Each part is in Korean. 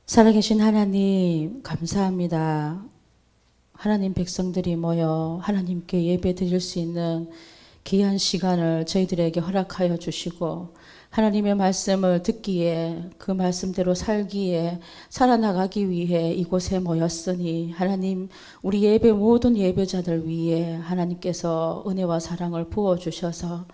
살아계신 하나님, 감사합니다. 하나님 백성들이 모여 하나님께 예배 드릴 수 있는 귀한 시간을 저희들에게 허락하여 주시고, 하나님의 말씀을 듣기에 그 말씀대로 살기에 살아나가기 위해 이곳에 모였으니, 하나님 우리 예배 모든 예배자들 위해 하나님께서 은혜와 사랑을 부어주셔서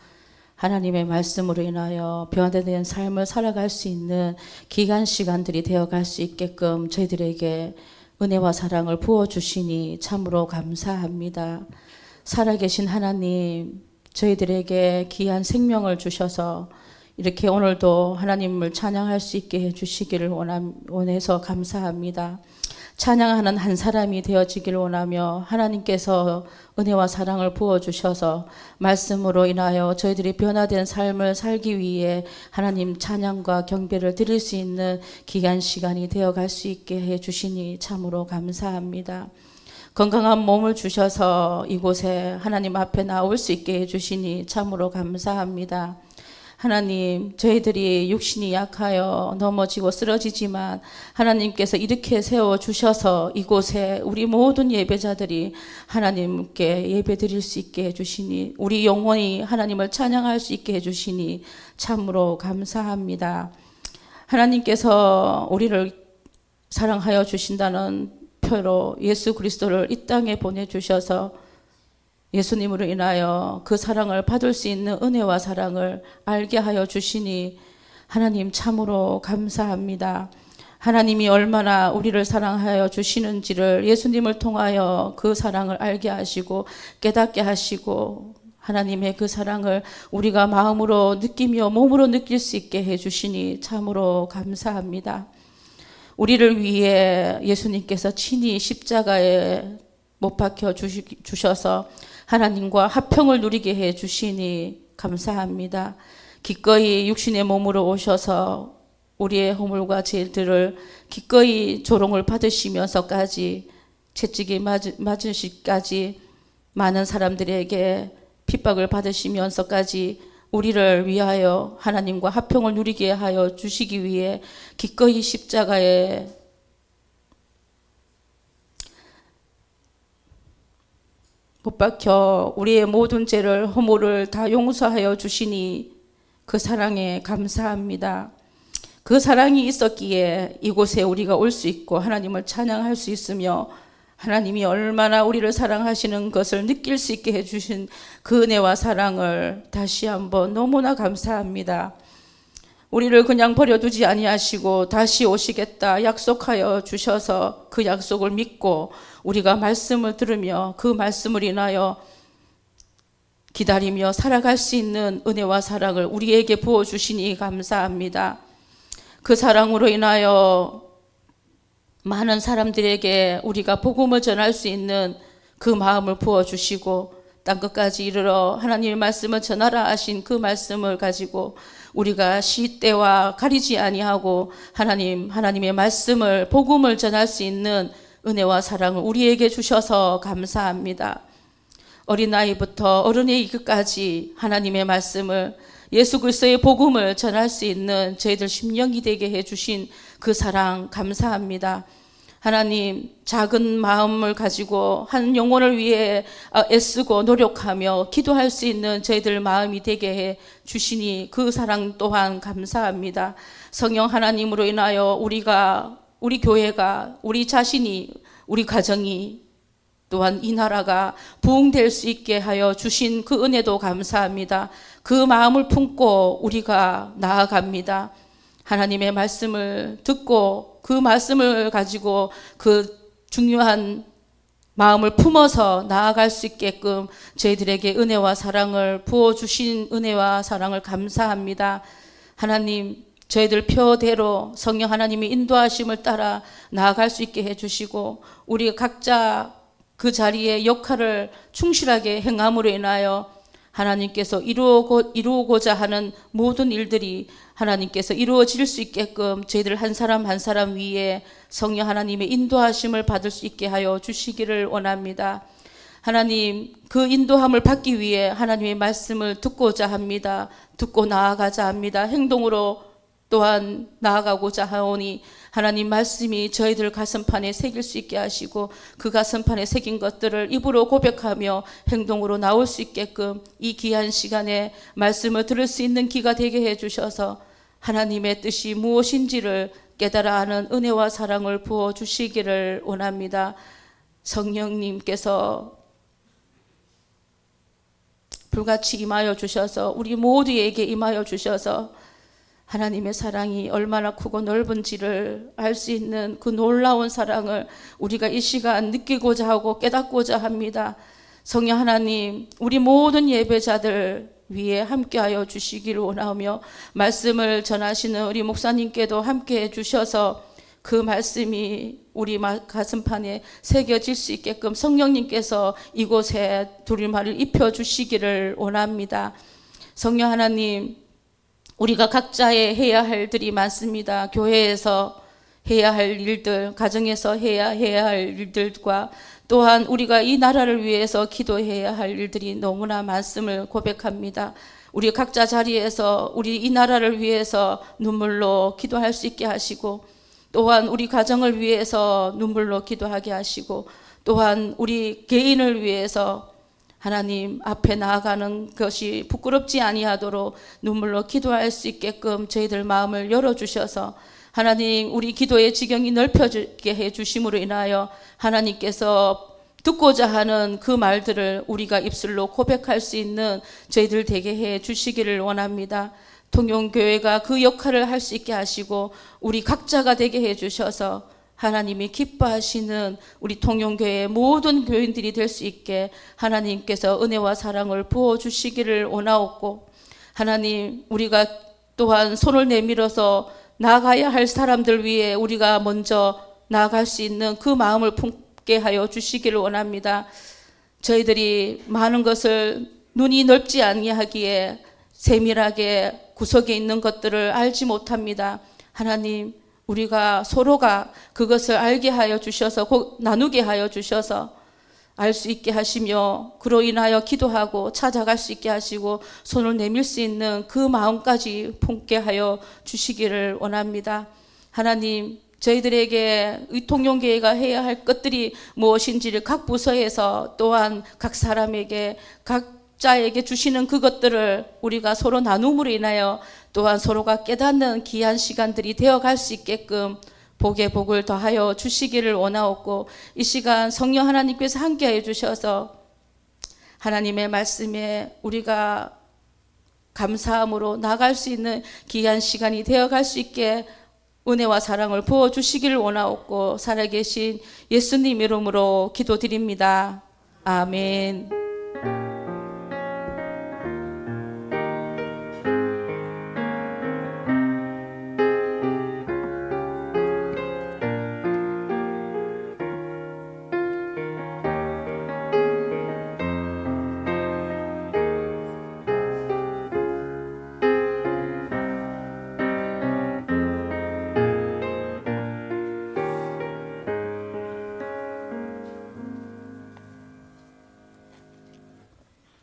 하나님의 말씀으로 인하여 변화된 삶을 살아갈 수 있는 기간 시간들이 되어갈 수 있게끔 저희들에게 은혜와 사랑을 부어주시니 참으로 감사합니다. 살아계신 하나님, 저희들에게 귀한 생명을 주셔서 이렇게 오늘도 하나님을 찬양할 수 있게 해주시기를 원해서 감사합니다. 찬양하는 한 사람이 되어지기를 원하며, 하나님께서 은혜와 사랑을 부어주셔서 말씀으로 인하여 저희들이 변화된 삶을 살기 위해 하나님 찬양과 경배를 드릴 수 있는 귀한 시간이 되어갈 수 있게 해주시니 참으로 감사합니다. 건강한 몸을 주셔서 이곳에 하나님 앞에 나올 수 있게 해주시니 참으로 감사합니다. 하나님, 저희들이 육신이 약하여 넘어지고 쓰러지지만 하나님께서 이렇게 세워주셔서 이곳에 우리 모든 예배자들이 하나님께 예배 드릴 수 있게 해주시니, 우리 영혼이 하나님을 찬양할 수 있게 해주시니 참으로 감사합니다. 하나님께서 우리를 사랑하여 주신다는 표로 예수 그리스도를 이 땅에 보내주셔서 예수님으로 인하여 그 사랑을 받을 수 있는 은혜와 사랑을 알게 하여 주시니 하나님 참으로 감사합니다. 하나님이 얼마나 우리를 사랑하여 주시는지를 예수님을 통하여 그 사랑을 알게 하시고 깨닫게 하시고, 하나님의 그 사랑을 우리가 마음으로 느끼며 몸으로 느낄 수 있게 해주시니 참으로 감사합니다. 우리를 위해 예수님께서 친히 십자가에 못 박혀 주셔서 하나님과 화평을 누리게 해 주시니 감사합니다. 기꺼이 육신의 몸으로 오셔서 우리의 허물과 죄들을 기꺼이 조롱을 받으시면서까지, 채찍이 맞으시까지 많은 사람들에게 핍박을 받으시면서까지 우리를 위하여 하나님과 화평을 누리게 하여 주시기 위해 기꺼이 십자가에 못 박혀 우리의 모든 죄를 허물을 다 용서하여 주시니 그 사랑에 감사합니다. 그 사랑이 있었기에 이곳에 우리가 올 수 있고 하나님을 찬양할 수 있으며, 하나님이 얼마나 우리를 사랑하시는 것을 느낄 수 있게 해주신 그 은혜와 사랑을 다시 한번 너무나 감사합니다. 우리를 그냥 버려두지 아니하시고 다시 오시겠다 약속하여 주셔서 그 약속을 믿고 우리가 말씀을 들으며 그 말씀을 인하여 기다리며 살아갈 수 있는 은혜와 사랑을 우리에게 부어주시니 감사합니다. 그 사랑으로 인하여 많은 사람들에게 우리가 복음을 전할 수 있는 그 마음을 부어주시고, 땅끝까지 이르러 하나님의 말씀을 전하라 하신 그 말씀을 가지고 우리가 시대와 가리지 아니하고 하나님의 말씀을, 복음을 전할 수 있는 은혜와 사랑을 우리에게 주셔서 감사합니다. 어린아이부터 어른의 이르기까지 하나님의 말씀을, 예수 그리스도의 복음을 전할 수 있는 저희들 심령이 되게 해주신 그 사랑 감사합니다. 하나님, 작은 마음을 가지고 한 영혼을 위해 애쓰고 노력하며 기도할 수 있는 저희들 마음이 되게 해 주시니 그 사랑 또한 감사합니다. 성령 하나님으로 인하여 우리 교회가, 우리 자신이, 우리 가정이, 또한 이 나라가 부흥될 수 있게 하여 주신 그 은혜도 감사합니다. 그 마음을 품고 우리가 나아갑니다. 하나님의 말씀을 듣고 그 말씀을 가지고 그 중요한 마음을 품어서 나아갈 수 있게끔 저희들에게 은혜와 사랑을 부어주신 은혜와 사랑을 감사합니다. 하나님, 저희들 표대로 성령 하나님의 인도하심을 따라 나아갈 수 있게 해주시고, 우리 각자 그 자리의 역할을 충실하게 행함으로 인하여 하나님께서 이루고자 하는 모든 일들이 하나님께서 이루어질 수 있게끔 저희들 한 사람 한 사람 위에 성령 하나님의 인도하심을 받을 수 있게 하여 주시기를 원합니다. 하나님, 그 인도함을 받기 위해 하나님의 말씀을 듣고자 합니다. 듣고 나아가자 합니다. 행동으로 또한 나아가고자 하오니 하나님 말씀이 저희들 가슴판에 새길 수 있게 하시고 그 가슴판에 새긴 것들을 입으로 고백하며 행동으로 나올 수 있게끔 이 귀한 시간에 말씀을 들을 수 있는 기가 되게 해주셔서 하나님의 뜻이 무엇인지를 깨달아 아는 은혜와 사랑을 부어주시기를 원합니다. 성령님께서 불같이 임하여 주셔서 우리 모두에게 임하여 주셔서 하나님의 사랑이 얼마나 크고 넓은지를 알 수 있는 그 놀라운 사랑을 우리가 이 시간 느끼고자 하고 깨닫고자 합니다. 성령 하나님, 우리 모든 예배자들 위에 함께하여 주시기를 원하며 말씀을 전하시는 우리 목사님께도 함께해 주셔서 그 말씀이 우리 가슴판에 새겨질 수 있게끔 성령님께서 이곳에 두루마리를 입혀주시기를 원합니다. 성령 하나님, 우리가 각자의 해야 할 일들이 많습니다. 교회에서 해야 할 일들, 가정에서 해야 할 일들과 또한 우리가 이 나라를 위해서 기도해야 할 일들이 너무나 많음을 고백합니다. 우리 각자 자리에서 우리 이 나라를 위해서 눈물로 기도할 수 있게 하시고 또한 우리 가정을 위해서 눈물로 기도하게 하시고 또한 우리 개인을 위해서 하나님 앞에 나아가는 것이 부끄럽지 아니하도록 눈물로 기도할 수 있게끔 저희들 마음을 열어주셔서 하나님 우리 기도의 지경이 넓혀지게 해주심으로 인하여 하나님께서 듣고자 하는 그 말들을 우리가 입술로 고백할 수 있는 저희들 되게 해주시기를 원합니다. 통용교회가 그 역할을 할 수 있게 하시고 우리 각자가 되게 해주셔서 하나님이 기뻐하시는 우리 통용교회의 모든 교인들이 될 수 있게 하나님께서 은혜와 사랑을 부어주시기를 원하옵고 하나님 우리가 또한 손을 내밀어서 나아가야 할 사람들 위해 우리가 먼저 나아갈 수 있는 그 마음을 품게 하여 주시기를 원합니다. 저희들이 많은 것을 눈이 넓지 아니하기에 세밀하게 구석에 있는 것들을 알지 못합니다. 하나님 우리가 서로가 그것을 알게 하여 주셔서 나누게 하여 주셔서 알 수 있게 하시며 그로 인하여 기도하고 찾아갈 수 있게 하시고 손을 내밀 수 있는 그 마음까지 품게 하여 주시기를 원합니다. 하나님 저희들에게 의통용교회가 해야 할 것들이 무엇인지를 각 부서에서 또한 각 사람에게 각자에게 주시는 그것들을 우리가 서로 나눔으로 인하여 또한 서로가 깨닫는 귀한 시간들이 되어갈 수 있게끔 복에 복을 더하여 주시기를 원하옵고 이 시간 성령 하나님께서 함께해 주셔서 하나님의 말씀에 우리가 감사함으로 나갈 수 있는 귀한 시간이 되어갈 수 있게 은혜와 사랑을 부어주시기를 원하옵고 살아계신 예수님 이름으로 기도드립니다. 아멘.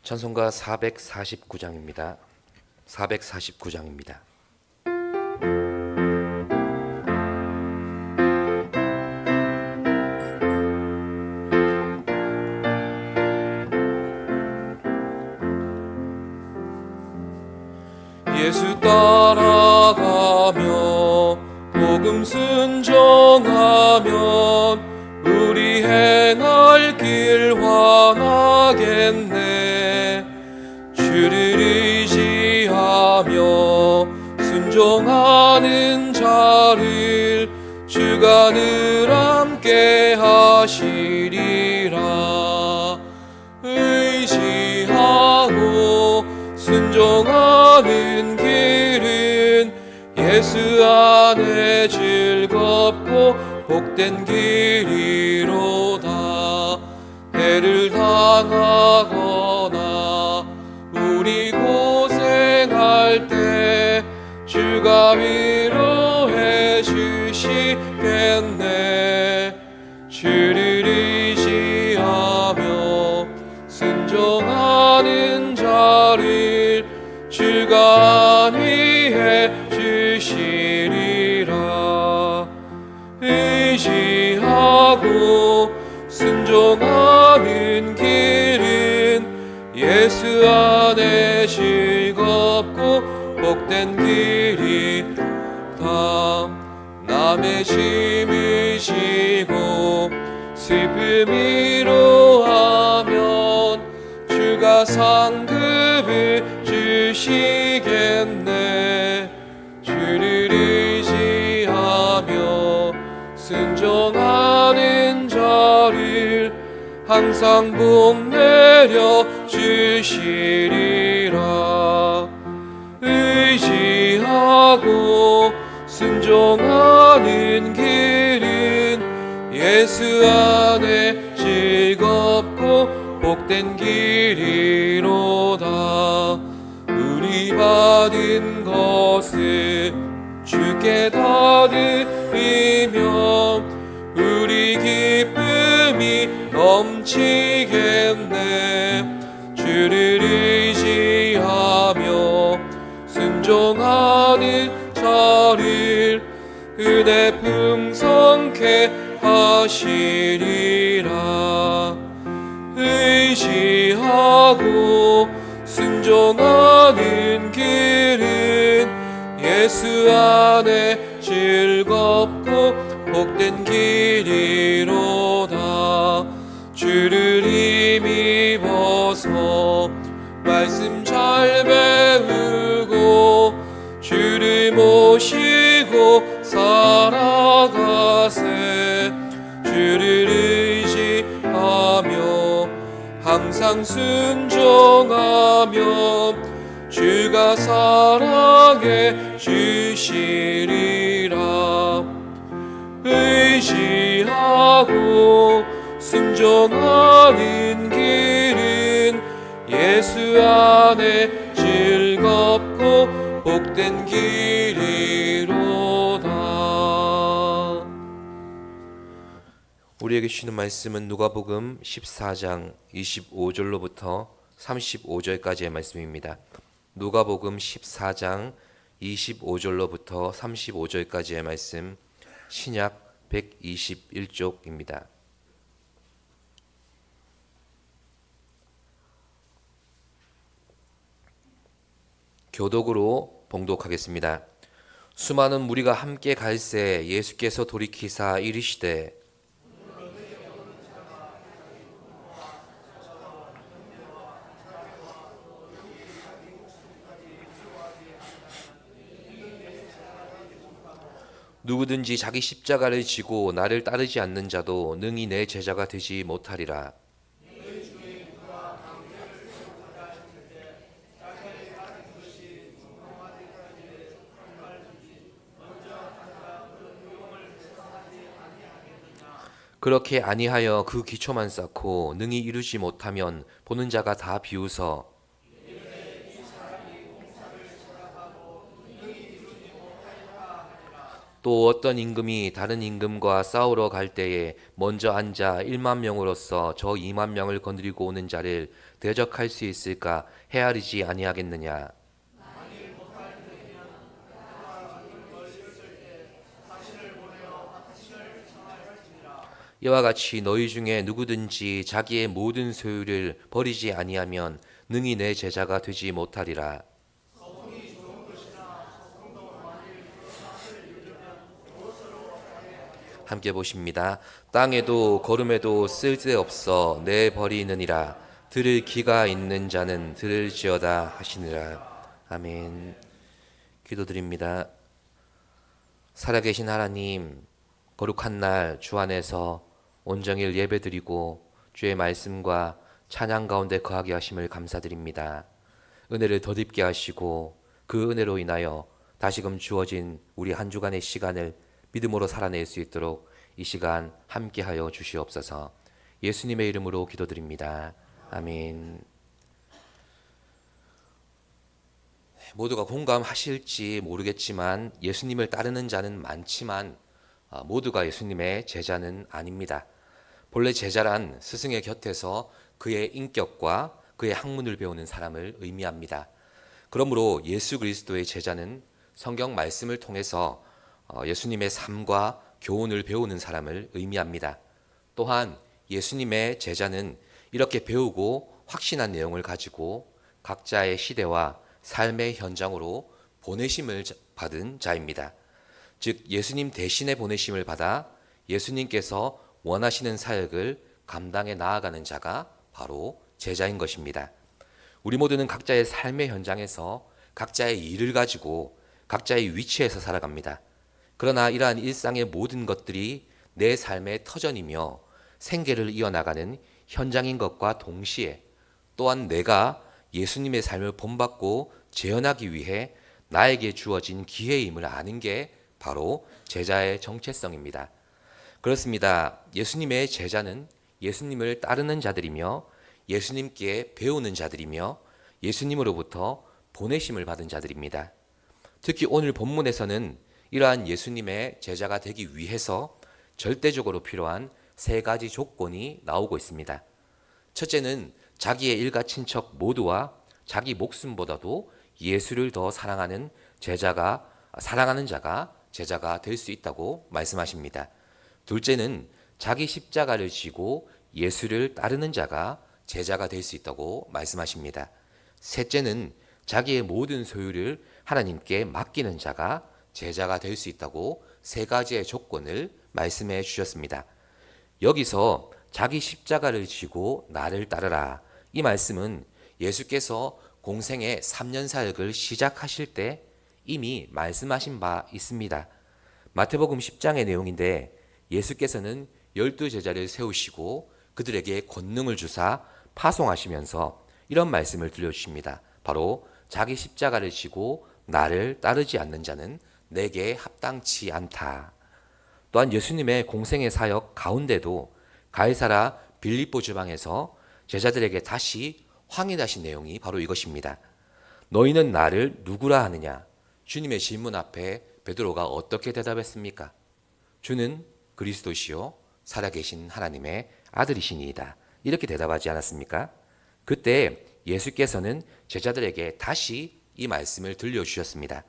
찬송가 449장입니다. 449장입니다. 예수 따라가며 복음 순종하면 우리 행할 길 환하겠네. 주를 의지하며 순종하는 자를 주가 늘 함께 하시리라. 의지하고 순종하는 길은 예수 안에 즐겁고 복된 길이로다. 해를 당하거나 우리 고생할 때 주가 위로해 주시겠네. 주를 의지하며 순종하는 자를 주가 안위해 주시리라. 순종하는 길은 예수 안에 즐겁고 복된 길이다. 남의 짐을 지고 슬픔 위로하면 주가 상급을 주시겠네. 주를 의지하며 순종하는 자를 항상 복 내려 주시리라. 의지하고 순종하는 길은 예수 안에 즐겁고 복된 길이로다. 우리 받은 것을 주께 다 드리며 우리 기쁨이 넘치겠네. 주를 의지하며 순종하는 자를 은혜 풍성케 하시리라. 의지하고 순종하는 길은 예수 안에 즐겁고 복된 길이로다. 주를 힘입어서 말씀 잘 배우고 주를 모시고 살아가세. 주를 의지하며 항상 순종하며 주가 사랑해 주시리라. 의지하고 순종하는 길은 예수 안에 즐겁고 복된 길이로다. 우리에게 주시는 말씀은 누가복음 14장 25절로부터 35절까지의 말씀입니다. 누가복음 14장 25절로부터 35절까지의 말씀, 신약 121쪽입니다. 교독으로 봉독하겠습니다. 수많은 무리가 함께 갈새 예수께서 돌이키사 이르시되 누구든지 자기 십자가를 지고 나를 따르지 않는 자도 능히 내 제자가 되지 못하리라. 그렇게 아니하여 그 기초만 쌓고 능히 이루지 못하면 보는 자가 다 비웃어 또 어떤 임금이 다른 임금과 싸우러 갈 때에 먼저 앉아 1만 명으로서 저 2만 명을 건드리고 오는 자를 대적할 수 있을까 헤아리지 아니하겠느냐. 이와 같이 너희 중에 누구든지 자기의 모든 소유를 버리지 아니하면 능히 내 제자가 되지 못하리라. 함께 보십니다. 땅에도 걸음에도 쓸데없어 내버리느니라. 들을 귀가 있는 자는 들을지어다 하시니라. 아멘. 기도드립니다. 살아계신 하나님, 거룩한 날 주 안에서 온정일 예배드리고 주의 말씀과 찬양 가운데 거하게 하심을 감사드립니다. 은혜를 덧입게 하시고 그 은혜로 인하여 다시금 주어진 우리 한 주간의 시간을 믿음으로 살아낼 수 있도록 이 시간 함께하여 주시옵소서. 예수님의 이름으로 기도드립니다. 아멘. 모두가 공감하실지 모르겠지만 예수님을 따르는 자는 많지만 모두가 예수님의 제자는 아닙니다. 본래 제자란 스승의 곁에서 그의 인격과 그의 학문을 배우는 사람을 의미합니다. 그러므로 예수 그리스도의 제자는 성경 말씀을 통해서 예수님의 삶과 교훈을 배우는 사람을 의미합니다. 또한 예수님의 제자는 이렇게 배우고 확신한 내용을 가지고 각자의 시대와 삶의 현장으로 보내심을 받은 자입니다. 즉 예수님 대신에 보내심을 받아 예수님께서 원하시는 사역을 감당해 나아가는 자가 바로 제자인 것입니다. 우리 모두는 각자의 삶의 현장에서 각자의 일을 가지고 각자의 위치에서 살아갑니다. 그러나 이러한 일상의 모든 것들이 내 삶의 터전이며 생계를 이어나가는 현장인 것과 동시에 또한 내가 예수님의 삶을 본받고 재현하기 위해 나에게 주어진 기회임을 아는 게 바로 제자의 정체성입니다. 그렇습니다. 예수님의 제자는 예수님을 따르는 자들이며 예수님께 배우는 자들이며 예수님으로부터 보내심을 받은 자들입니다. 특히 오늘 본문에서는 이러한 예수님의 제자가 되기 위해서 절대적으로 필요한 세 가지 조건이 나오고 있습니다. 첫째는 자기의 일가 친척 모두와 자기 목숨보다도 예수를 더 사랑하는 자가 제자가 될 수 있다고 말씀하십니다. 둘째는 자기 십자가를 지고 예수를 따르는 자가 제자가 될 수 있다고 말씀하십니다. 셋째는 자기의 모든 소유를 하나님께 맡기는 자가 제자가 될 수 있다고 세 가지의 조건을 말씀해 주셨습니다. 여기서 자기 십자가를 지고 나를 따르라, 이 말씀은 예수께서 공생의 3년 사역을 시작하실 때 이미 말씀하신 바 있습니다. 마태복음 10장의 내용인데 예수께서는 12제자를 세우시고 그들에게 권능을 주사 파송하시면서 이런 말씀을 들려주십니다. 바로 자기 십자가를 지고 나를 따르지 않는 자는 내게 합당치 않다. 또한 예수님의 공생의 사역 가운데도 가이사라 빌립보 지방에서 제자들에게 다시 확인하신 내용이 바로 이것입니다. 너희는 나를 누구라 하느냐? 주님의 질문 앞에 베드로가 어떻게 대답했습니까? 주는 그리스도시요 살아계신 하나님의 아들이시니이다. 이렇게 대답하지 않았습니까? 그때 예수께서는 제자들에게 다시 이 말씀을 들려주셨습니다.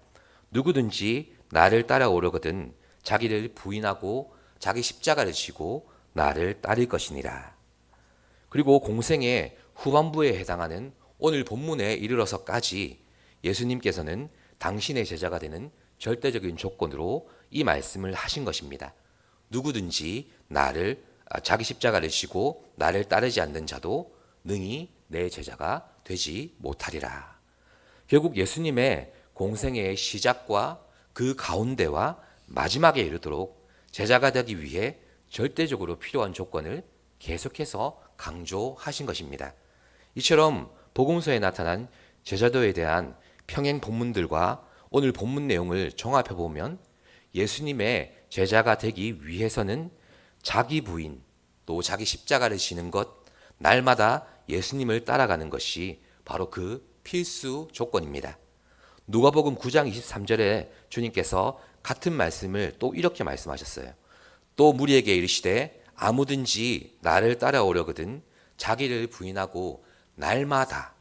누구든지 나를 따라오려거든 자기를 부인하고 자기 십자가를 지고 나를 따를 것이니라. 그리고 공생의 후반부에 해당하는 오늘 본문에 이르러서까지 예수님께서는 당신의 제자가 되는 절대적인 조건으로 이 말씀을 하신 것입니다. 누구든지 자기 십자가를 지고 나를 따르지 않는 자도 능히 내 제자가 되지 못하리라. 결국 예수님의 공생의 시작과 그 가운데와 마지막에 이르도록 제자가 되기 위해 절대적으로 필요한 조건을 계속해서 강조하신 것입니다. 이처럼 복음서에 나타난 제자도에 대한 평행 본문들과 오늘 본문 내용을 종합해 보면 예수님의 제자가 되기 위해서는 자기 부인 또 자기 십자가를 지는 것, 날마다 예수님을 따라가는 것이 바로 그 필수 조건입니다. 누가복음 9장 23절에 주님께서 같은 말씀을 또 이렇게 말씀하셨어요. 또 무리에게 이르시되 아무든지 나를 따라오려거든 자기를 부인하고 날마다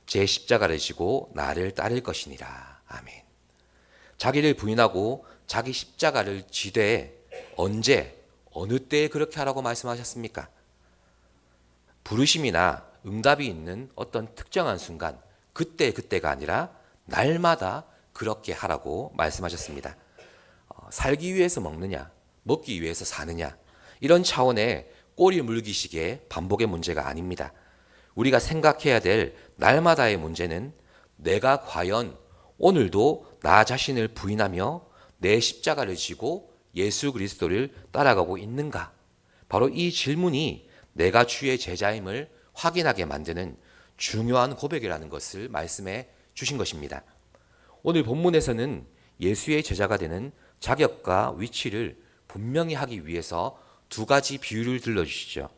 제 십자가를 지고 나를 따를 것이니라. 아멘. 자기를 부인하고 자기 십자가를 지되 언제 어느 때에 그렇게 하라고 말씀하셨습니까? 부르심이나 응답이 있는 어떤 특정한 순간 그때가 아니라 날마다 그렇게 하라고 말씀하셨습니다. 살기 위해서 먹느냐, 먹기 위해서 사느냐, 이런 차원의 꼬리 물기식의 반복의 문제가 아닙니다. 우리가 생각해야 될 날마다의 문제는 내가 과연 오늘도 나 자신을 부인하며 내 십자가를 지고 예수 그리스도를 따라가고 있는가? 바로 이 질문이 내가 주의 제자임을 확인하게 만드는 중요한 고백이라는 것을 말씀해 주신 것입니다. 오늘 본문에서는 예수의 제자가 되는 자격과 위치를 분명히 하기 위해서 두 가지 비유를 들려주시죠.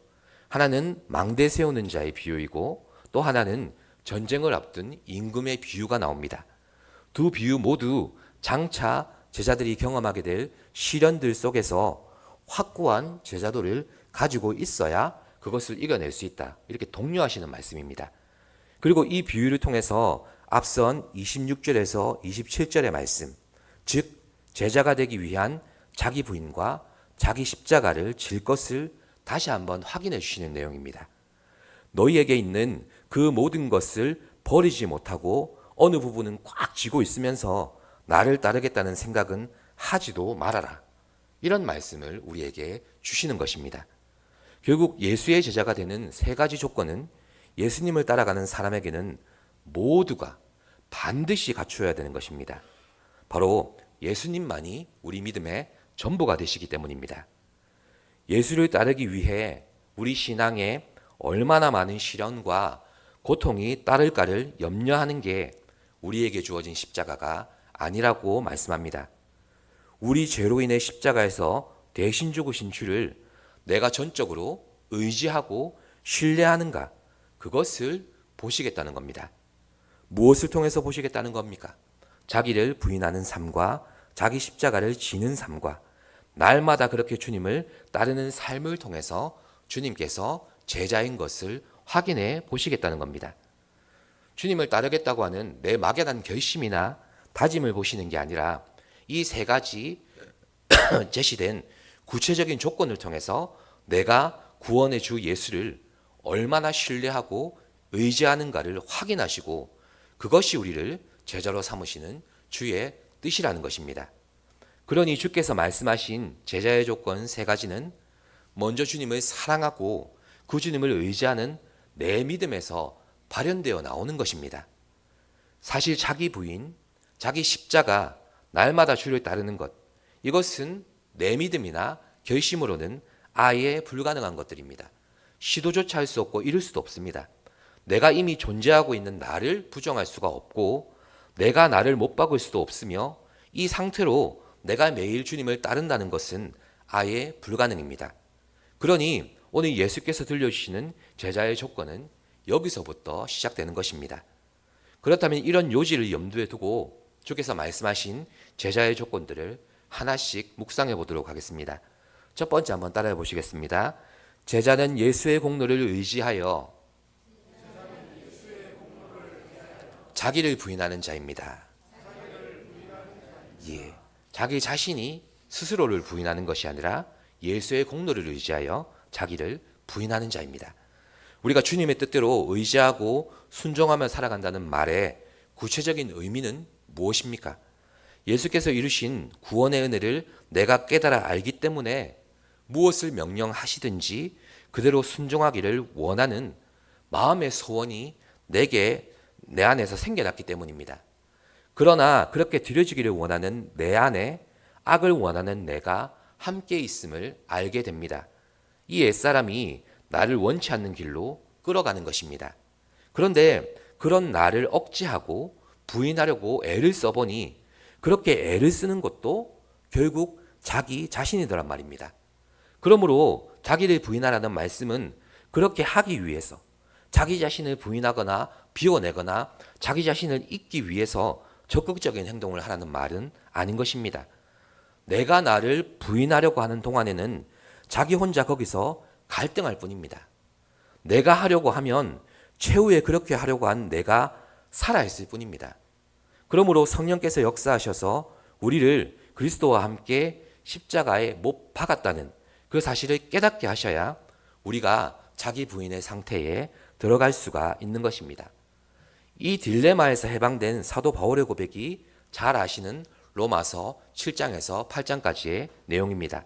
하나는 망대 세우는 자의 비유이고 또 하나는 전쟁을 앞둔 임금의 비유가 나옵니다. 두 비유 모두 장차 제자들이 경험하게 될 시련들 속에서 확고한 제자도를 가지고 있어야 그것을 이겨낼 수 있다. 이렇게 독려하시는 말씀입니다. 그리고 이 비유를 통해서 앞선 26절에서 27절의 말씀, 즉 제자가 되기 위한 자기 부인과 자기 십자가를 질 것을 다시 한번 확인해 주시는 내용입니다. 너희에게 있는 그 모든 것을 버리지 못하고 어느 부분은 꽉 쥐고 있으면서 나를 따르겠다는 생각은 하지도 말아라. 이런 말씀을 우리에게 주시는 것입니다. 결국 예수의 제자가 되는 세 가지 조건은 예수님을 따라가는 사람에게는 모두가 반드시 갖추어야 되는 것입니다. 바로 예수님만이 우리 믿음의 전부가 되시기 때문입니다. 예수를 따르기 위해 우리 신앙에 얼마나 많은 시련과 고통이 따를까를 염려하는 게 우리에게 주어진 십자가가 아니라고 말씀합니다. 우리 죄로 인해 십자가에서 대신 죽으신 주를 내가 전적으로 의지하고 신뢰하는가, 그것을 보시겠다는 겁니다. 무엇을 통해서 보시겠다는 겁니까? 자기를 부인하는 삶과 자기 십자가를 지는 삶과 날마다 그렇게 주님을 따르는 삶을 통해서 주님께서 제자인 것을 확인해 보시겠다는 겁니다. 주님을 따르겠다고 하는 내 막연한 결심이나 다짐을 보시는 게 아니라 이 세 가지 제시된 구체적인 조건을 통해서 내가 구원의 주 예수를 얼마나 신뢰하고 의지하는가를 확인하시고 그것이 우리를 제자로 삼으시는 주의 뜻이라는 것입니다. 그러니 주께서 말씀하신 제자의 조건 세 가지는 먼저 주님을 사랑하고 그 주님을 의지하는 내 믿음에서 발현되어 나오는 것입니다. 사실 자기 부인, 자기 십자가, 날마다 주를 따르는 것, 이것은 내 믿음이나 결심으로는 아예 불가능한 것들입니다. 시도조차 할 수 없고 이룰 수도 없습니다. 내가 이미 존재하고 있는 나를 부정할 수가 없고 내가 나를 못 박을 수도 없으며 이 상태로 내가 매일 주님을 따른다는 것은 아예 불가능입니다. 그러니 오늘 예수께서 들려주시는 제자의 조건은 여기서부터 시작되는 것입니다. 그렇다면 이런 요지를 염두에 두고 주께서 말씀하신 제자의 조건들을 하나씩 묵상해 보도록 하겠습니다. 첫 번째 한번 따라해 보시겠습니다. 제자는 예수의 공로를 의지하여 자기를 부인하는 자입니다. 예, 자기 자신이 스스로를 부인하는 것이 아니라 예수의 공로를 의지하여 자기를 부인하는 자입니다. 우리가 주님의 뜻대로 의지하고 순종하며 살아간다는 말의 구체적인 의미는 무엇입니까? 예수께서 이루신 구원의 은혜를 내가 깨달아 알기 때문에 무엇을 명령하시든지 그대로 순종하기를 원하는 마음의 소원이 내 안에서 생겨났기 때문입니다. 그러나 그렇게 드려지기를 원하는 내 안에 악을 원하는 내가 함께 있음을 알게 됩니다. 이 옛사람이 나를 원치 않는 길로 끌어가는 것입니다. 그런데 그런 나를 억제하고 부인하려고 애를 써보니 그렇게 애를 쓰는 것도 결국 자기 자신이더란 말입니다. 그러므로 자기를 부인하라는 말씀은 그렇게 하기 위해서 자기 자신을 부인하거나 비워내거나 자기 자신을 잊기 위해서 적극적인 행동을 하라는 말은 아닌 것입니다. 내가 나를 부인하려고 하는 동안에는 자기 혼자 거기서 갈등할 뿐입니다. 내가 하려고 하면 최후에 그렇게 하려고 한 내가 살아있을 뿐입니다. 그러므로 성령께서 역사하셔서 우리를 그리스도와 함께 십자가에 못 박았다는 그 사실을 깨닫게 하셔야 우리가 자기 부인의 상태에 들어갈 수가 있는 것입니다. 이 딜레마에서 해방된 사도 바울의 고백이 잘 아시는 로마서 7장에서 8장까지의 내용입니다.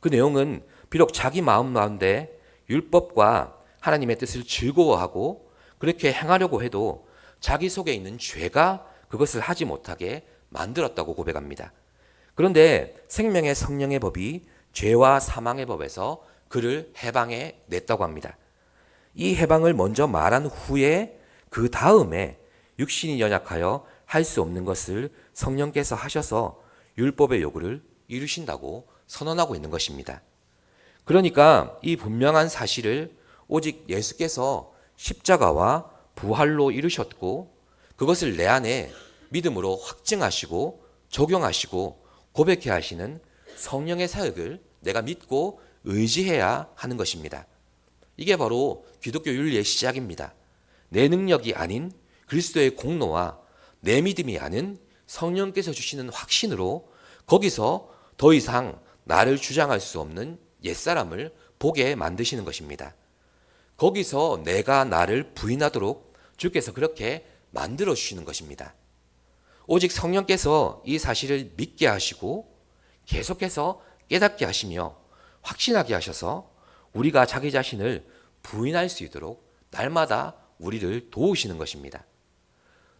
그 내용은 비록 자기 마음 가운데 율법과 하나님의 뜻을 즐거워하고 그렇게 행하려고 해도 자기 속에 있는 죄가 그것을 하지 못하게 만들었다고 고백합니다. 그런데 생명의 성령의 법이 죄와 사망의 법에서 그를 해방해 냈다고 합니다. 이 해방을 먼저 말한 후에 그 다음에 육신이 연약하여 할 수 없는 것을 성령께서 하셔서 율법의 요구를 이루신다고 선언하고 있는 것입니다. 그러니까 이 분명한 사실을 오직 예수께서 십자가와 부활로 이루셨고 그것을 내 안에 믿음으로 확증하시고 적용하시고 고백해 하시는 성령의 사역을 내가 믿고 의지해야 하는 것입니다. 이게 바로 기독교 윤리의 시작입니다. 내 능력이 아닌 그리스도의 공로와 내 믿음이 아닌 성령께서 주시는 확신으로 거기서 더 이상 나를 주장할 수 없는 옛사람을 보게 만드시는 것입니다. 거기서 내가 나를 부인하도록 주께서 그렇게 만들어 주시는 것입니다. 오직 성령께서 이 사실을 믿게 하시고 계속해서 깨닫게 하시며 확신하게 하셔서 우리가 자기 자신을 부인할 수 있도록 날마다 우리를 도우시는 것입니다.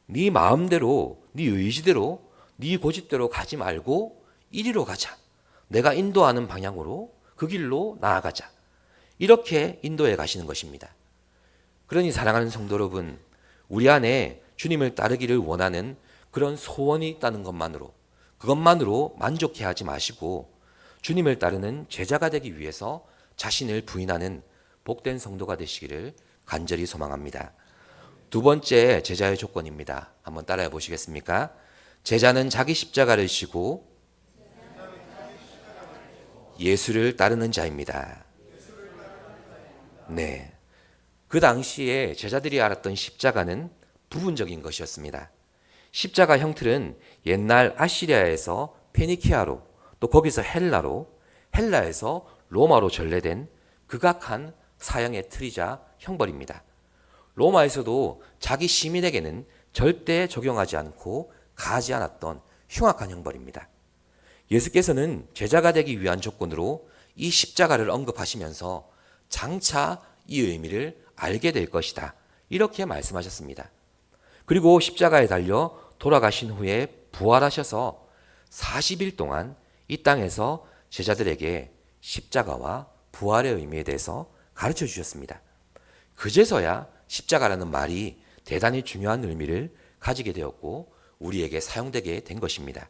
네 마음대로, 네 의지대로, 네 고집대로 가지 말고 이리로 가자. 내가 인도하는 방향으로 그 길로 나아가자. 이렇게 인도해 가시는 것입니다. 그러니 사랑하는 성도 여러분, 우리 안에 주님을 따르기를 원하는 그런 소원이 있다는 것만으로, 그것만으로 만족해 하지 마시고 주님을 따르는 제자가 되기 위해서 자신을 부인하는 복된 성도가 되시기를 간절히 소망합니다. 두 번째 제자의 조건입니다. 한번 따라해 보시겠습니까? 제자는 자기 십자가를 지고 예수를 따르는 자입니다. 네. 그 당시에 제자들이 알았던 십자가는 부분적인 것이었습니다. 십자가 형틀은 옛날 아시리아에서 페니키아로, 또 거기서 헬라로, 헬라에서 로마로 전래된 극악한 사형의 틀이자 형벌입니다. 로마에서도 자기 시민에게는 절대 적용하지 않고 가하지 않았던 흉악한 형벌입니다. 예수께서는 제자가 되기 위한 조건으로 이 십자가를 언급하시면서 장차 이 의미를 알게 될 것이다. 이렇게 말씀하셨습니다. 그리고 십자가에 달려 돌아가신 후에 부활하셔서 40일 동안 이 땅에서 제자들에게 십자가와 부활의 의미에 대해서 가르쳐 주셨습니다. 그제서야 십자가라는 말이 대단히 중요한 의미를 가지게 되었고 우리에게 사용되게 된 것입니다.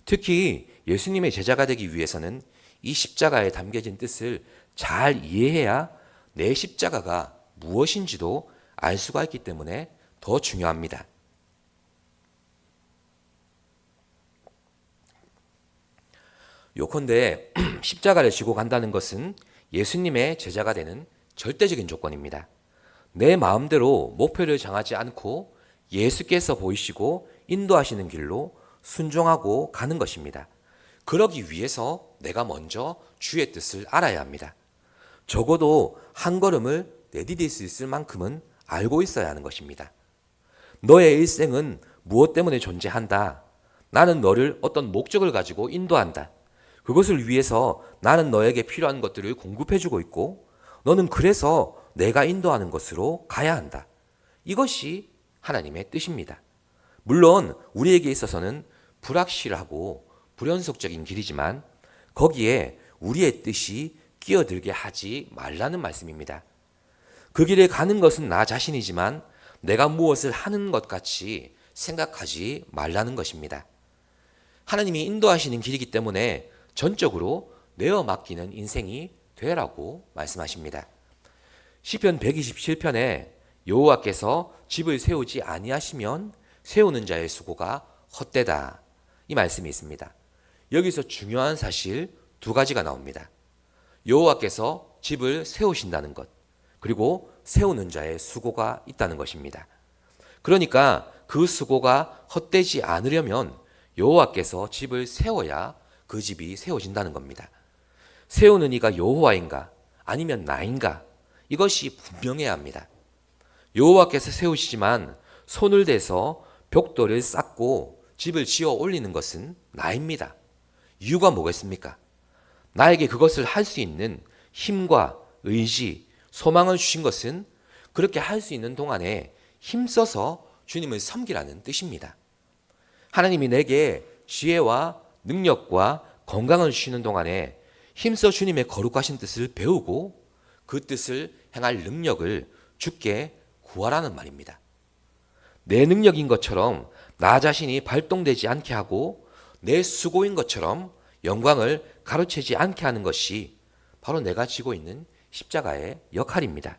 특히 예수님의 제자가 되기 위해서는 이 십자가에 담겨진 뜻을 잘 이해해야 내 십자가가 무엇인지도 알 수가 있기 때문에 더 중요합니다. 요컨대 십자가를 지고 간다는 것은 예수님의 제자가 되는 절대적인 조건입니다. 내 마음대로 목표를 정하지 않고 예수께서 보이시고 인도하시는 길로 순종하고 가는 것입니다. 그러기 위해서 내가 먼저 주의 뜻을 알아야 합니다. 적어도 한 걸음을 내디딜 수 있을 만큼은 알고 있어야 하는 것입니다. 너의 일생은 무엇 때문에 존재한다. 나는 너를 어떤 목적을 가지고 인도한다. 그것을 위해서 나는 너에게 필요한 것들을 공급해주고 있고 너는 그래서 내가 인도하는 것으로 가야 한다. 이것이 하나님의 뜻입니다. 물론 우리에게 있어서는 불확실하고 불연속적인 길이지만 거기에 우리의 뜻이 끼어들게 하지 말라는 말씀입니다. 그 길에 가는 것은 나 자신이지만 내가 무엇을 하는 것 같이 생각하지 말라는 것입니다. 하나님이 인도하시는 길이기 때문에 전적으로 내어 맡기는 인생이 되라고 말씀하십니다. 시편 127편에 여호와께서 집을 세우지 아니하시면 세우는 자의 수고가 헛되다. 이 말씀이 있습니다. 여기서 중요한 사실 두 가지가 나옵니다. 여호와께서 집을 세우신다는 것, 그리고 세우는 자의 수고가 있다는 것입니다. 그러니까 그 수고가 헛되지 않으려면 여호와께서 집을 세워야 그 집이 세워진다는 겁니다. 세우는 이가 여호와인가 아니면 나인가 이것이 분명해야 합니다. 여호와께서 세우시지만 손을 대서 벽돌을 쌓고 집을 지어 올리는 것은 나입니다. 이유가 뭐겠습니까? 나에게 그것을 할 수 있는 힘과 의지, 소망을 주신 것은 그렇게 할 수 있는 동안에 힘써서 주님을 섬기라는 뜻입니다. 하나님이 내게 지혜와 능력과 건강을 주시는 동안에 힘써 주님의 거룩하신 뜻을 배우고 그 뜻을 행할 능력을 주께 구하라는 말입니다. 내 능력인 것처럼 나 자신이 발동되지 않게 하고 내 수고인 것처럼 영광을 가로채지 않게 하는 것이 바로 내가 지고 있는 십자가의 역할입니다.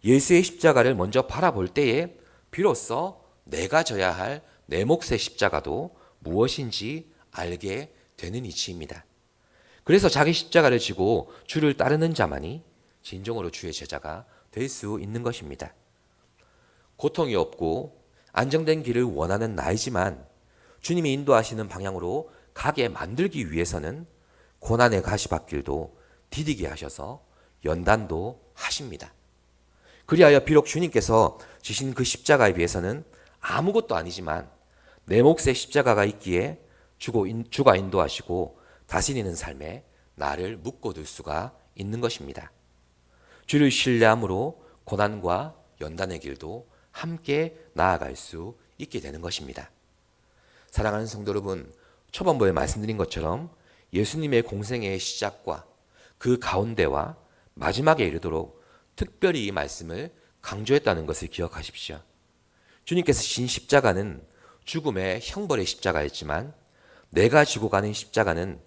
예수의 십자가를 먼저 바라볼 때에 비로소 내가 져야 할 내 몫의 십자가도 무엇인지 알게 되는 이치입니다. 그래서 자기 십자가를 지고 주를 따르는 자만이 진정으로 주의 제자가 될 수 있는 것입니다. 고통이 없고 안정된 길을 원하는 나이지만 주님이 인도하시는 방향으로 가게 만들기 위해서는 고난의 가시밭길도 디디게 하셔서 연단도 하십니다. 그리하여 비록 주님께서 지신 그 십자가에 비해서는 아무것도 아니지만 내 몫에 십자가가 있기에 주가 인도하시고 다스리는 삶에 나를 묶어둘 수가 있는 것입니다. 주를 신뢰함으로 고난과 연단의 길도 함께 나아갈 수 있게 되는 것입니다. 사랑하는 성도 여러분, 초반부에 말씀드린 것처럼 예수님의 공생애의 시작과 그 가운데와 마지막에 이르도록 특별히 이 말씀을 강조했다는 것을 기억하십시오. 주님께서 진 십자가는 죽음의 형벌의 십자가였지만 내가 지고 가는 십자가는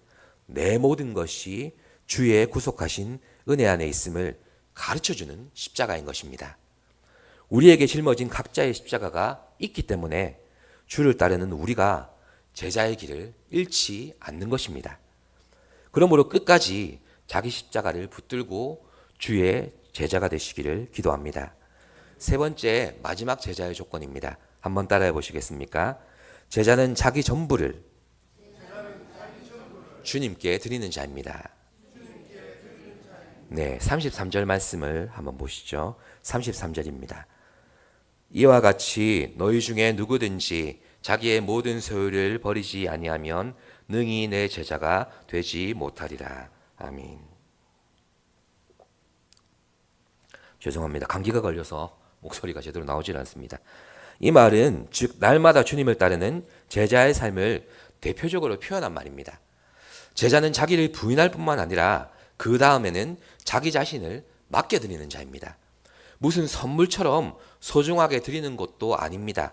내 모든 것이 주의 구속하신 은혜 안에 있음을 가르쳐주는 십자가인 것입니다. 우리에게 짊어진 각자의 십자가가 있기 때문에 주를 따르는 우리가 제자의 길을 잃지 않는 것입니다. 그러므로 끝까지 자기 십자가를 붙들고 주의 제자가 되시기를 기도합니다. 세 번째, 마지막 제자의 조건입니다. 한번 따라해 보시겠습니까? 제자는 자기 전부를 주님께 드리는 자입니다. 네, 33절 말씀을 한번 보시죠. 33절입니다. 이와 같이 너희 중에 누구든지 자기의 모든 소유를 버리지 아니하면 능히 내 제자가 되지 못하리라. 아멘. 죄송합니다. 감기가 걸려서 목소리가 제대로 나오질 않습니다. 이 말은 즉 날마다 주님을 따르는 제자의 삶을 대표적으로 표현한 말입니다. 제자는 자기를 부인할 뿐만 아니라 그 다음에는 자기 자신을 맡겨드리는 자입니다. 무슨 선물처럼 소중하게 드리는 것도 아닙니다.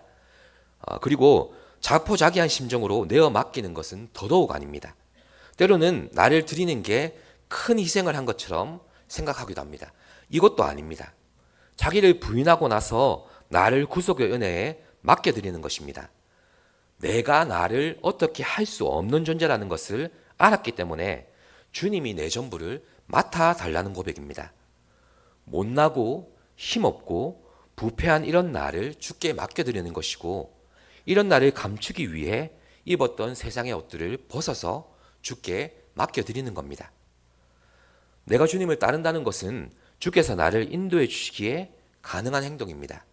그리고 자포자기한 심정으로 내어 맡기는 것은 더더욱 아닙니다. 때로는 나를 드리는 게 큰 희생을 한 것처럼 생각하기도 합니다. 이것도 아닙니다. 자기를 부인하고 나서 나를 구속의 은혜에 맡겨드리는 것입니다. 내가 나를 어떻게 할 수 없는 존재라는 것을 알았기 때문에 주님이 내 전부를 맡아달라는 고백입니다. 못나고 힘없고 부패한 이런 나를 주께 맡겨드리는 것이고, 이런 나를 감추기 위해 입었던 세상의 옷들을 벗어서 주께 맡겨드리는 겁니다. 내가 주님을 따른다는 것은 주께서 나를 인도해 주시기에 가능한 행동입니다.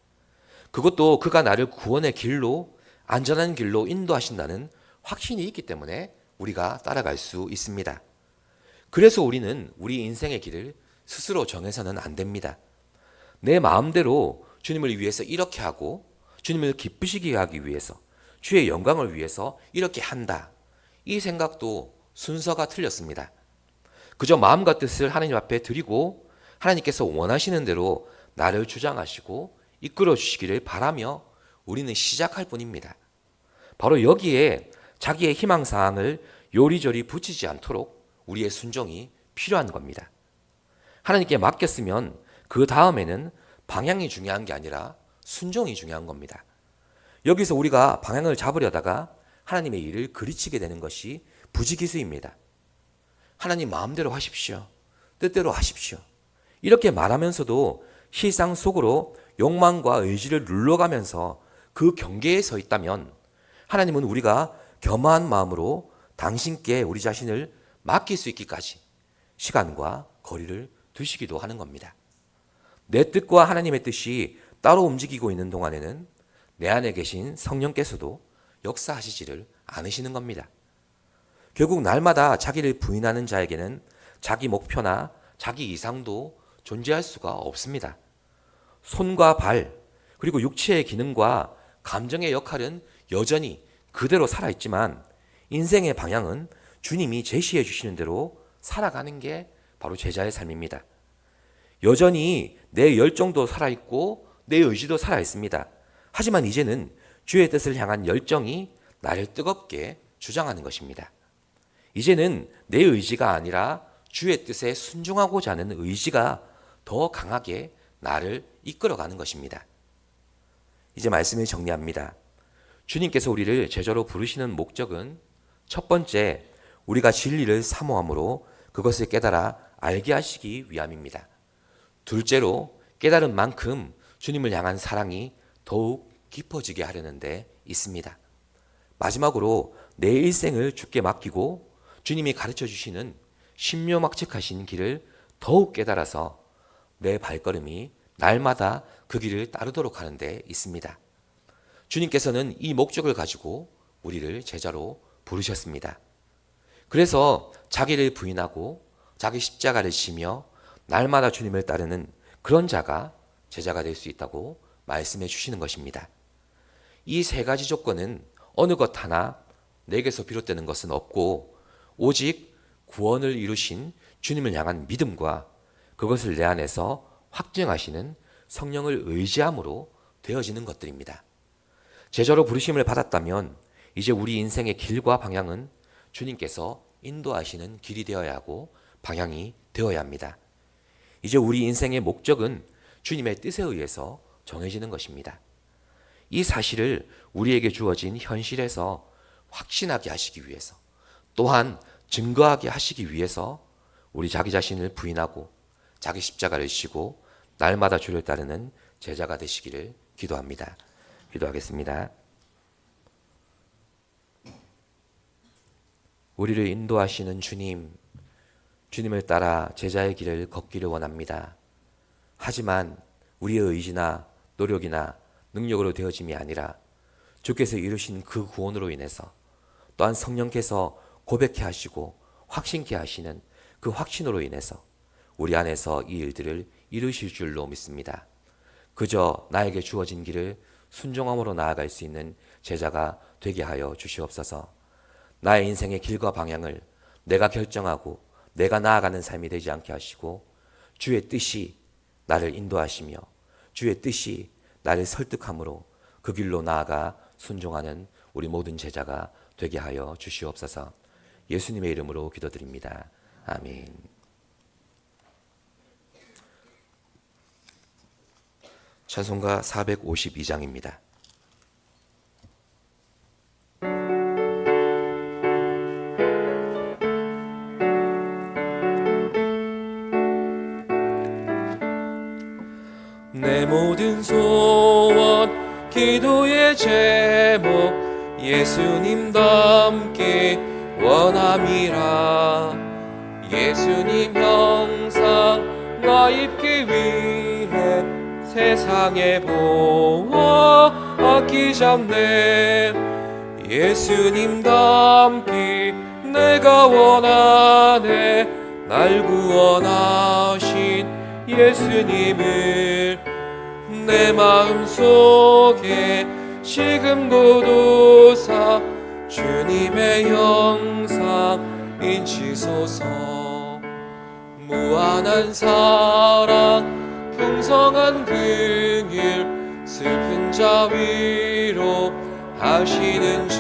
그것도 그가 나를 구원의 길로, 안전한 길로 인도하신다는 확신이 있기 때문에 우리가 따라갈 수 있습니다. 그래서 우리는 우리 인생의 길을 스스로 정해서는 안 됩니다. 내 마음대로 주님을 위해서 이렇게 하고 주님을 기쁘시게 하기 위해서, 주의 영광을 위해서 이렇게 한다. 이 생각도 순서가 틀렸습니다. 그저 마음과 뜻을 하나님 앞에 드리고 하나님께서 원하시는 대로 나를 주장하시고 이끌어 주시기를 바라며 우리는 시작할 뿐입니다. 바로 여기에 자기의 희망사항을 요리조리 붙이지 않도록 우리의 순종이 필요한 겁니다. 하나님께 맡겼으면 그 다음에는 방향이 중요한 게 아니라 순종이 중요한 겁니다. 여기서 우리가 방향을 잡으려다가 하나님의 일을 그르치게 되는 것이 부지기수입니다. 하나님 마음대로 하십시오. 뜻대로 하십시오. 이렇게 말하면서도 실상 속으로 욕망과 의지를 눌러가면서 그 경계에 서 있다면 하나님은 우리가 겸허한 마음으로 당신께 우리 자신을 맡길 수 있기까지 시간과 거리를 두시기도 하는 겁니다. 내 뜻과 하나님의 뜻이 따로 움직이고 있는 동안에는 내 안에 계신 성령께서도 역사하시지를 않으시는 겁니다. 결국 날마다 자기를 부인하는 자에게는 자기 목표나 자기 이상도 존재할 수가 없습니다. 손과 발, 그리고 육체의 기능과 감정의 역할은 여전히 그대로 살아있지만 인생의 방향은 주님이 제시해 주시는 대로 살아가는 게 바로 제자의 삶입니다. 여전히 내 열정도 살아있고 내 의지도 살아있습니다. 하지만 이제는 주의 뜻을 향한 열정이 나를 뜨겁게 주장하는 것입니다. 이제는 내 의지가 아니라 주의 뜻에 순종하고자 하는 의지가 더 강하게 나를 이끌어가는 것입니다. 이제 말씀을 정리합니다. 주님께서 우리를 제자로 부르시는 목적은 첫 번째, 우리가 진리를 사모함으로 그것을 깨달아 알게 하시기 위함입니다. 둘째로, 깨달은 만큼 주님을 향한 사랑이 더욱 깊어지게 하려는 데 있습니다. 마지막으로 내 일생을 주께 맡기고 주님이 가르쳐 주시는 신묘막측하신 길을 더욱 깨달아서 내 발걸음이 날마다 그 길을 따르도록 하는 데 있습니다. 주님께서는 이 목적을 가지고 우리를 제자로 부르셨습니다. 그래서 자기를 부인하고 자기 십자가를 지며 날마다 주님을 따르는 그런 자가 제자가 될 수 있다고 말씀해 주시는 것입니다. 이 세 가지 조건은 어느 것 하나 내게서 비롯되는 것은 없고 오직 구원을 이루신 주님을 향한 믿음과 그것을 내 안에서 확증하시는 성령을 의지함으로 되어지는 것들입니다. 제자로 부르심을 받았다면 이제 우리 인생의 길과 방향은 주님께서 인도하시는 길이 되어야 하고 방향이 되어야 합니다. 이제 우리 인생의 목적은 주님의 뜻에 의해서 정해지는 것입니다. 이 사실을 우리에게 주어진 현실에서 확신하게 하시기 위해서, 또한 증거하게 하시기 위해서 우리 자기 자신을 부인하고 자기 십자가를 지고 날마다 주를 따르는 제자가 되시기를 기도합니다. 기도하겠습니다. 우리를 인도하시는 주님, 주님을 따라 제자의 길을 걷기를 원합니다. 하지만 우리의 의지나 노력이나 능력으로 되어짐이 아니라 주께서 이루신 그 구원으로 인해서, 또한 성령께서 고백케 하시고 확신케 하시는 그 확신으로 인해서 우리 안에서 이 일들을 이루실 줄로 믿습니다. 그저 나에게 주어진 길을 순종함으로 나아갈 수 있는 제자가 되게 하여 주시옵소서. 나의 인생의 길과 방향을 내가 결정하고 내가 나아가는 삶이 되지 않게 하시고 주의 뜻이 나를 인도하시며 주의 뜻이 나를 설득함으로 그 길로 나아가 순종하는 우리 모든 제자가 되게 하여 주시옵소서. 예수님의 이름으로 기도드립니다. 아멘. 찬송가 452장입니다. 내 모든 소원 기도의 제목 예수님 닮기 원함이라. 예수님 형상 나 입기 위해 세상의 보화 아끼지 않네. 예수님 닮기 내가 원하네. 날 구원하신 예수님을 내 마음속에 지금 고도사 주님의 형상 인치소서. 무한한 사랑 풍성한 긍휼 슬픈 자 위로 하시는 즉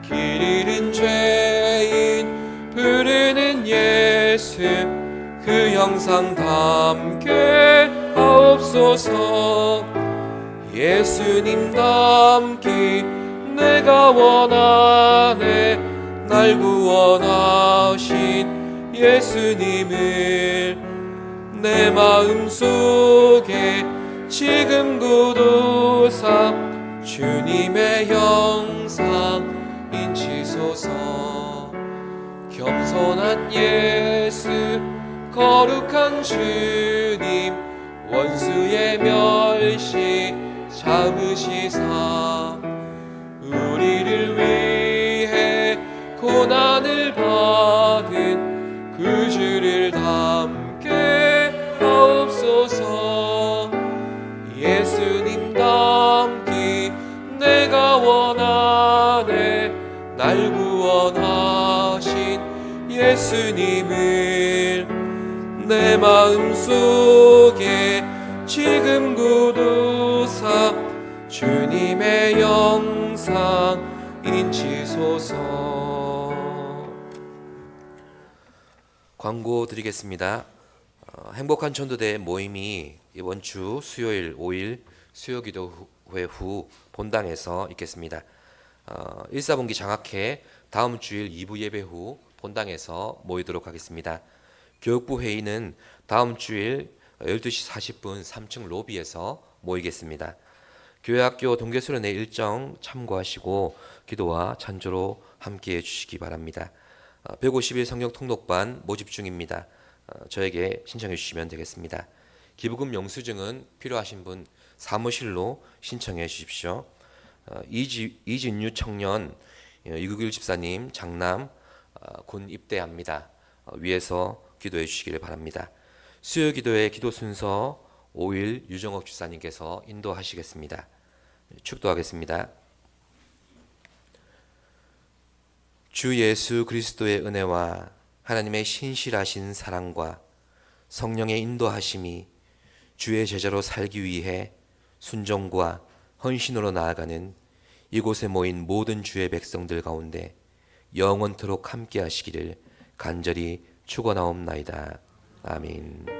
길 잃은 죄인 부르는 예수 그 형상 담게 하옵소서. 예수님 닮기 내가 원하네. 날 구원하신 예수님을 내 마음속에 지금 고도사 주님의 형상 인치소서. 겸손한 예수 거룩한 주님 원수의 멸시 잡으시사 우리를 위해 고난을 받은 그 주를 담게 하옵소서. 예수님 닮기 내가 원하네. 날 구원하신 예수님을 내 마음속에 지금 고도사 주님의 영상 인치소서. 광고 드리겠습니다. 행복한 전도대 모임이 이번 주 수요일 5일 수요기도회 후 본당에서 있겠습니다. 1사분기 장학회 다음 주일 2부 예배 후 본당에서 모이도록 하겠습니다. 교육부 회의는 다음 주일 12시 40분 3층 로비에서 모이겠습니다. 교회학교 동계수련회 일정 참고하시고 기도와 찬조로 함께해 주시기 바랍니다. 150일 성경 통독반 모집 중입니다. 저에게 신청해 주시면 되겠습니다. 기부금 영수증은 필요하신 분 사무실로 신청해 주십시오. 이진유 청년 291 집사님 장남 군 입대합니다. 위에서 기도해 주시기를 바랍니다. 수요 기도의 기도 순서 5일 유정옥 집사님께서 인도하시겠습니다. 축도하겠습니다. 주 예수 그리스도의 은혜와 하나님의 신실하신 사랑과 성령의 인도하심이 주의 제자로 살기 위해 순종과 헌신으로 나아가는 이곳에 모인 모든 주의 백성들 가운데 영원토록 함께 하시기를 간절히 축원하옵나이다. 아멘.